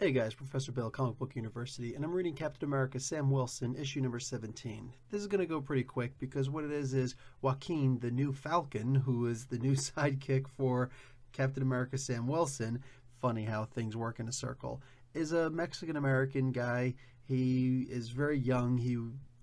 Hey guys, Professor Bill, Comic Book University, and I'm reading Captain America Sam Wilson, issue number 17. This is going to go pretty quick because what it is Joaquin, the new Falcon, who is the new sidekick for Captain America Sam Wilson, funny how things work in a circle, is a Mexican-American guy. He is very young. He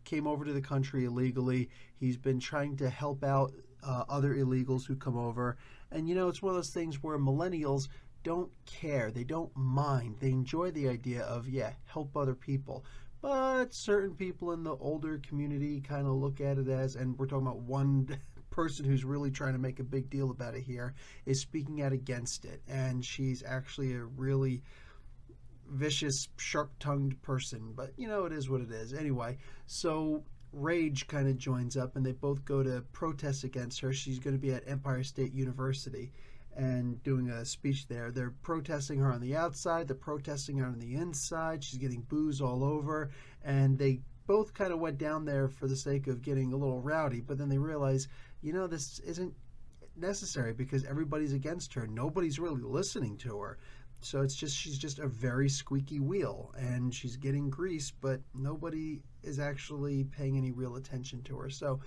came over to the country illegally. He's been trying to help out other illegals who come over. And it's one of those things where millennials don't care. They don't mind. They enjoy the idea of, help other people. But certain people in the older community kind of look at it as, and we're talking about one person who's really trying to make a big deal about it here, is speaking out against it. And she's actually a really vicious, sharp-tongued person. But, it is what it is. Anyway, so Rage kind of joins up, and they both go to protest against her. She's going to be at Empire State University and doing a speech there. They're protesting her on the outside, they're protesting her on the inside. She's getting booze all over, and they both kind of went down there for the sake of getting a little rowdy, but then they realize, this isn't necessary because everybody's against her. Nobody's really listening to her. So she's just a very squeaky wheel, and she's getting grease, but nobody is actually paying any real attention to her. So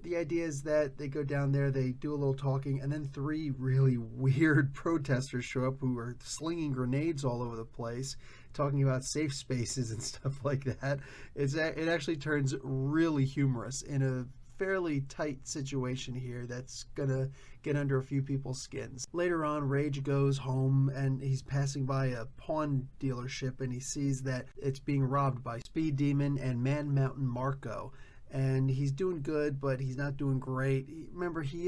the idea is that they go down there, they do a little talking, and then three really weird protesters show up who are slinging grenades all over the place, talking about safe spaces and stuff like that. It actually turns really humorous in a fairly tight situation here that's gonna get under a few people's skins. Later on, Rage goes home and he's passing by a pawn dealership and he sees that it's being robbed by Speed Demon and Man Mountain Marco. And he's doing good, but he's not doing great. Remember, he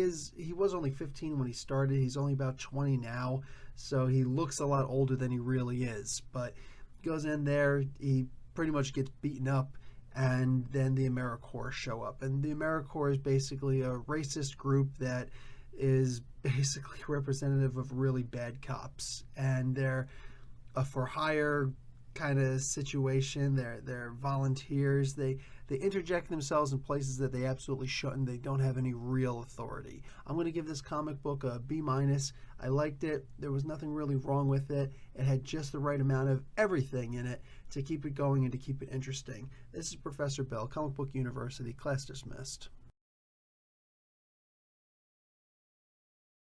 was only 15 when he started. He's only about 20 now, so he looks a lot older than he really is. But he goes in there, he pretty much gets beaten up, and then the AmeriCorps show up. And the AmeriCorps is basically a racist group that is basically representative of really bad cops. And they're a for-hire kind of situation. They're volunteers. They interject themselves in places that they absolutely shouldn't. They don't have any real authority. I'm going to give this comic book a B-. I liked it. There was nothing really wrong with it. It had just the right amount of everything in it to keep it going and to keep it interesting. This is Professor Bell, Comic Book University, class dismissed.